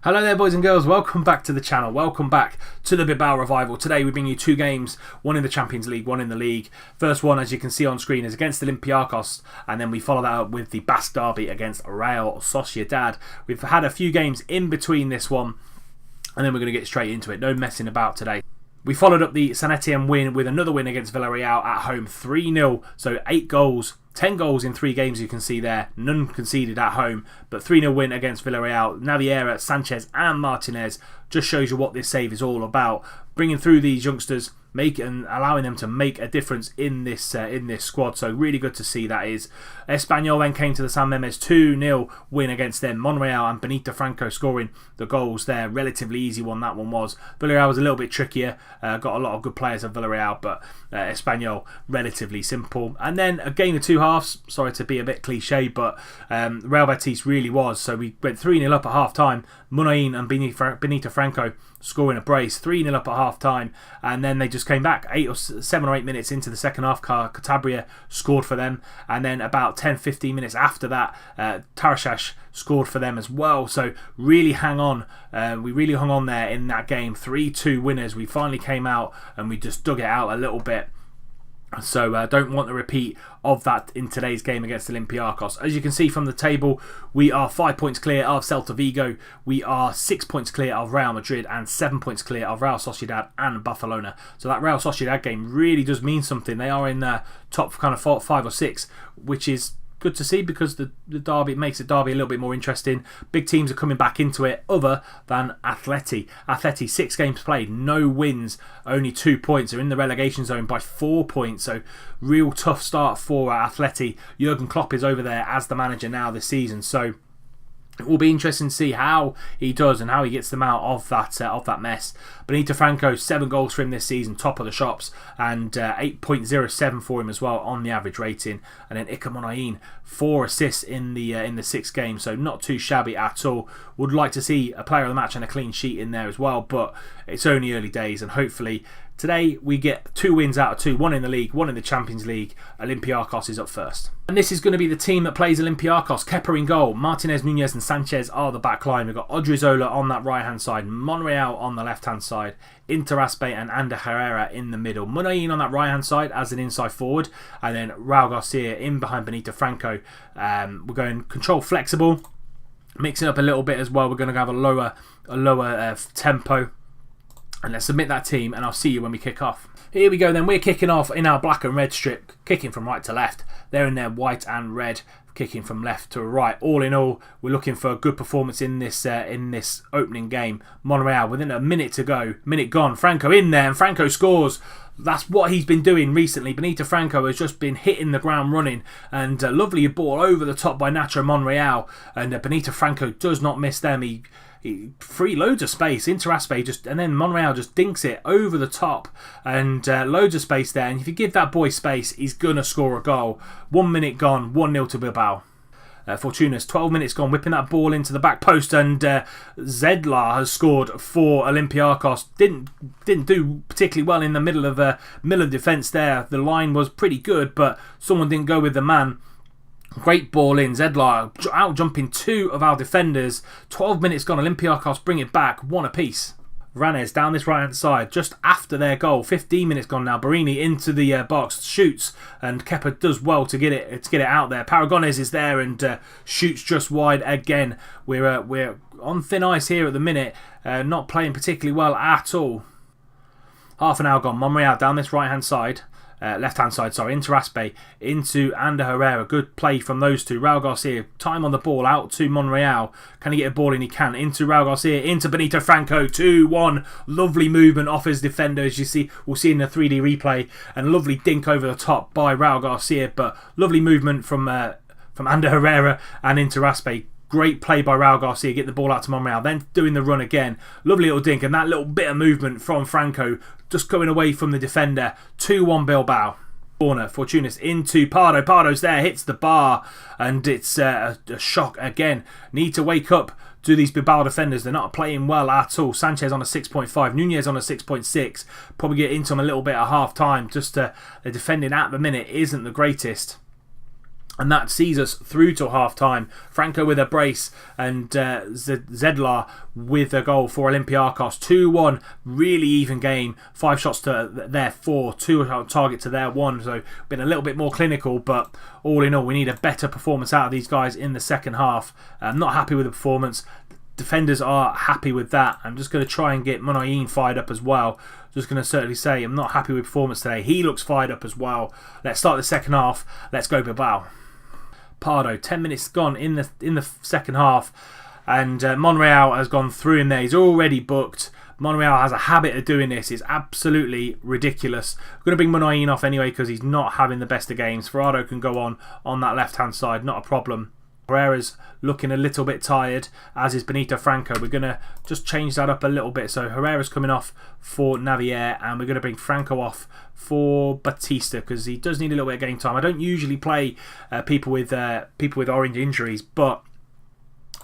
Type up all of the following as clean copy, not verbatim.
Hello there boys and girls, welcome back to the channel, welcome back to the Bilbao Revival. Today we bring you two games, one in the Champions League, one in the league. First one, as you can see on screen, is against Olympiacos, and then we follow that up with the Basque Derby against Real Sociedad. We've had a few games in between this one, and then we're going to get straight into it, no messing about today. We followed up the San Etienne win with another win against Villarreal at home, 3-0, so 8 goals. 10 goals in 3 games you can see there, none conceded at home, but 3-0 win against Villarreal. Naviera, Sanchez and Martinez just shows you what this save is all about. Bringing through these youngsters, allowing them to make a difference in this squad. So really good to see that is. Espanyol then came to the San Memes 2-0 win against them. Monreal and Benito Franco scoring the goals there. Relatively easy one that one was. Villarreal was a little bit trickier. Got a lot of good players at Villarreal, but Espanyol relatively simple. And then a game of two halves. Sorry to be a bit cliche, but Real Betis really was. So we went 3-0 up at half time. Munain and Benito Franco scoring a brace, 3-0 up at half time, and then they just came back 7 or 8 minutes into the second half. Cantabria scored for them, and then about 10-15 minutes after that, Tarashash scored for them as well. So really hang on, we really hung on there in that game. 3-2 winners. We finally came out and we just dug it out a little bit. So don't want a repeat of that in today's game against Olympiacos. As you can see from the table, we are 5 points clear of Celta Vigo, we are 6 points clear of Real Madrid, and 7 points clear of Real Sociedad and Barcelona. So that Real Sociedad game really does mean something. They are in the top kind of 5 or 6, which is good to see because the derby makes the derby a little bit more interesting. Big teams are coming back into it other than Atleti. Atleti, 6 games played, no wins, only 2 points. They're in the relegation zone by 4 points, so real tough start for Atleti. Jurgen Klopp is over there as the manager now this season, so it will be interesting to see how he does and how he gets them out of that mess. Benito Franco, 7 goals for him this season, top of the shops, and 8.07 for him as well on the average rating. And then Iker Munain, 4 assists in the 6 games, so not too shabby at all. Would like to see a player of the match and a clean sheet in there as well, but it's only early days, and hopefully today we get 2 wins out of 2, 1 in the league, 1 in the Champions League. Olympiacos is up first. And this is going to be the team that plays Olympiacos. Kepa in goal, Martinez, Nunez and Sanchez are the back line. We've got Odriozola on that right hand side, Monreal on the left hand side, Interaspe and Ander Herrera in the middle. Munain on that right hand side as an inside forward, and then Raul Garcia in behind Benito Franco. We're going control flexible, mixing up a little bit as well. We're going to have a lower tempo. And let's submit that team, and I'll see you when we kick off. Here we go then, we're kicking off in our black and red strip, kicking from right to left. They're in their white and red, kicking from left to right. All in all, we're looking for a good performance in this opening game. Monreal, within a minute to go, minute gone, Franco in there, and Franco scores. That's what he's been doing recently. Benito Franco has just been hitting the ground running, and a lovely ball over the top by Nacho Monreal, and Benito Franco does not miss them. He free loads of space. Interaspe and then Monreal just dinks it over the top, and loads of space there. And if you give that boy space, he's gonna score a goal. 1 minute gone, 1-0 to Bilbao. Fortunas, 12 minutes gone, whipping that ball into the back post, and Zedlar has scored for Olympiacos. Didn't do particularly well in the middle of defence there. The line was pretty good, but someone didn't go with the man. Great ball in. Zedlar out jumping 2 of our defenders. 12 minutes gone. Olympiacos bring it back, 1 apiece. Ranez down this right hand side just after their goal. 15 minutes gone now. Barini into the box, shoots, and Kepa does well to get it out there. Paragones is there and shoots just wide again. We're on thin ice here at the minute. Not playing particularly well at all. Half an hour gone. Monreal down this right hand side. Left hand side, sorry, Interaspe into Ander Herrera. Good play from those two. Raul Garcia, time on the ball, out to Monreal. Can he get a ball in? He can. Into Raul Garcia, into Benito Franco, 2-1. Lovely movement off his defender, as you see. We'll see in the 3D replay. And lovely dink over the top by Raul Garcia, but lovely movement from Ander Herrera and Interaspe. Great play by Raul Garcia, get the ball out to Monreal, then doing the run again. Lovely little dink, and that little bit of movement from Franco, just going away from the defender. 2-1 Bilbao. Corner, Fortunas into Pardo. Pardo's there, hits the bar, and it's a shock again. Need to wake up to these Bilbao defenders. They're not playing well at all. Sanchez on a 6.5, Nunez on a 6.6. Probably get into them a little bit at half time. Just the defending at the minute isn't the greatest. And that sees us through till half-time. Franco with a brace and Zedlar with a goal for Olympiacos. 2-1, really even game. 5 shots to their 4, 2 target to their 1. So been a little bit more clinical, but all in all, we need a better performance out of these guys in the second half. I'm not happy with the performance. Defenders are happy with that. I'm just going to try and get Munayin fired up as well. Just going to certainly say I'm not happy with performance today. He looks fired up as well. Let's start the second half. Let's go Bilbao. Pardo, 10 minutes gone in the second half, and Monreal has gone through in there. He's already booked. Monreal has a habit of doing this. It's absolutely ridiculous. I'm going to bring Munayin off anyway because he's not having the best of games. Ferrado can go on that left-hand side, not a problem. Herrera's looking a little bit tired, as is Benito Franco. We're going to just change that up a little bit. So Herrera's coming off for Navier, and we're going to bring Franco off for Batista because he does need a little bit of game time. I don't usually play people with orange injuries, but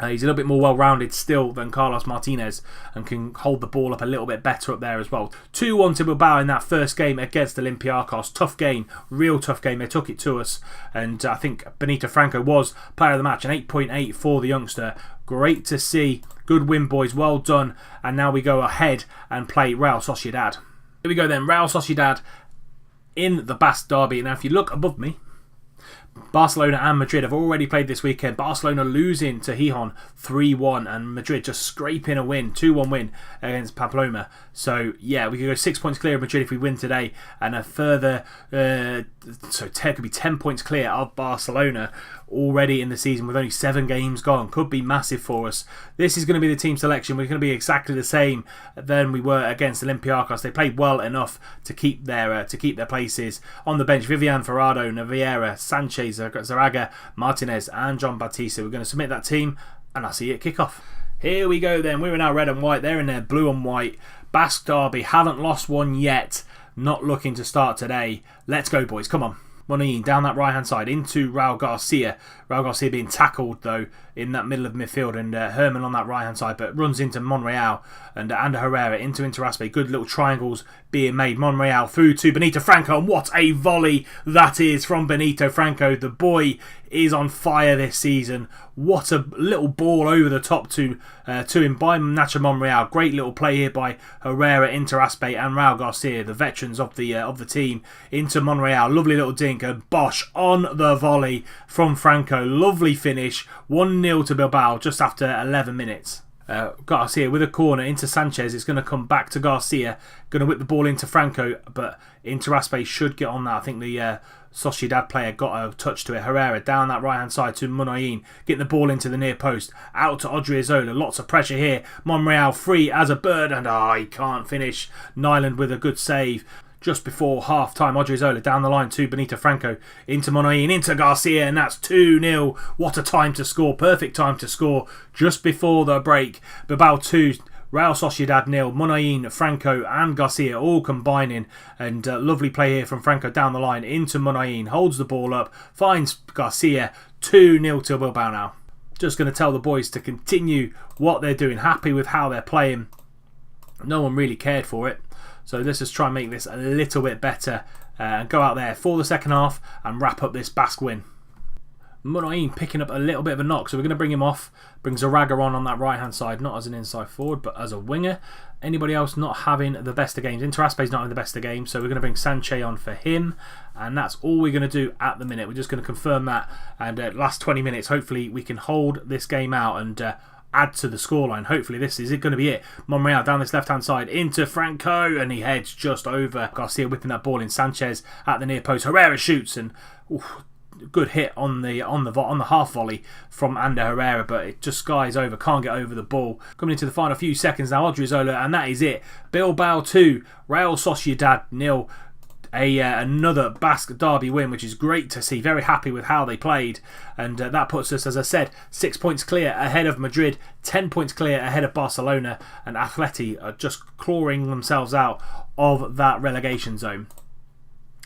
he's a little bit more well-rounded still than Carlos Martinez and can hold the ball up a little bit better up there as well. 2-1 to Bilbao in that first game against Olympiacos. Tough game, real tough game. They took it to us, and I think Benito Franco was player of the match, an 8.8 for the youngster. Great to see. Good win, boys. Well done. And now we go ahead and play Real Sociedad. Here we go then. Real Sociedad in the Basque Derby. Now, if you look above me, Barcelona and Madrid have already played this weekend. Barcelona losing to Gijón 3-1 and Madrid just scraping a win, 2-1 win against Pamplona. So yeah, we could go 6 points clear of Madrid if we win today, and a further could be 10 points clear of Barcelona already in the season with only 7 games gone. Could be massive for us. This is going to be the team selection. We're going to be exactly the same than we were against Olympiacos. They played well enough to keep their places on the bench. Vivian, Ferrado, Naviera, Sanchez, Zaraga, Martinez and John Batista. We're going to submit that team and I'll see you at kickoff. Here we go then. We're in our red and white. They're in their blue and white. Basque Derby haven't lost one yet. Not looking to start today. Let's go, boys. Come on. Munayin down that right hand side into Raul Garcia. Raul Garcia being tackled though in that middle of midfield, and Herman on that right hand side, but runs into Monreal and Herrera into Interaspe. Good little triangles being made. Monreal through to Benito Franco, and what a volley that is from Benito Franco. The boy is on fire this season. What a little ball over the top to him by Nacho Monreal. Great little play here by Herrera, Interaspe and Raul Garcia, the veterans of the team, into Monreal. Lovely little dink, and Bosch on the volley from Franco. Lovely finish. 1-0 to Bilbao just after 11 minutes. Garcia with a corner into Sanchez. It's going to come back to Garcia. Going to whip the ball into Franco, but Interaspe should get on that. I think the Sociedad player got a touch to it. Herrera down that right hand side to Munayin, getting the ball into the near post. Out to Odriozola. Lots of pressure here. Monreal free as a bird, and he can't finish. Nyland with a good save. Just before half time, Odriozola down the line to Benito Franco, into Munayin, into Garcia, and that's 2-0. What a time to score. Perfect time to score just before the break. Bilbao 2, Real Sociedad 0. Munayin, Franco and Garcia all combining, and lovely play here from Franco down the line into Munayin. Holds the ball up, finds Garcia. 2-0 to Bilbao now. Just going to tell the boys to continue what they're doing. Happy with how they're playing. No one really cared for it. So let's just try and make this a little bit better and go out there for the second half and wrap up this Basque win. Munayin picking up a little bit of a knock, so we're going to bring him off. Bring Zaraga on that right hand side, not as an inside forward but as a winger. Anybody else not having the best of games? Interaspe's not having the best of games, so we're going to bring Sanchez on for him, and that's all we're going to do at the minute. We're just going to confirm that, and last 20 minutes hopefully we can hold this game out and add to the scoreline. Hopefully this is going to be it. Monreal down this left hand side into Franco, and he heads just over. Garcia whipping that ball in. Sanchez at the near post. Herrera shoots, and good hit on the half volley from Ander Herrera, but it just skies over. Can't get over the ball. Coming into the final few seconds now, Odriozola, and that is it. Bilbao 2, Real Sociedad 0. Another Basque Derby win, which is great to see. Very happy with how they played, and that puts us, as I said, 6 points clear ahead of Madrid, 10 points clear ahead of Barcelona, and Atleti are just clawing themselves out of that relegation zone.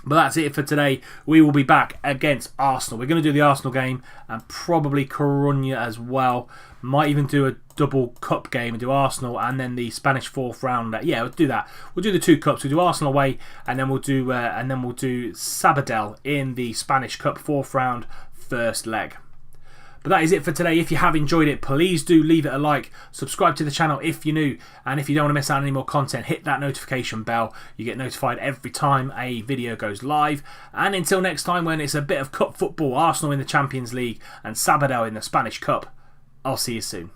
But that's it for today. We will be back against Arsenal. We're going to do the Arsenal game and probably Coruña as well. Might even do a double cup game and do Arsenal and then the Spanish fourth round. Yeah, we'll do that. We'll do the 2 cups. We'll do Arsenal away, and then we'll do Sabadell in the Spanish Cup fourth round first leg. But that is it for today. If you have enjoyed it, please do leave it a like, subscribe to the channel if you're new, and if you don't want to miss out on any more content, hit that notification bell. You get notified every time a video goes live. And until next time, when it's a bit of cup football, Arsenal in the Champions League and Sabadell in the Spanish Cup, I'll see you soon.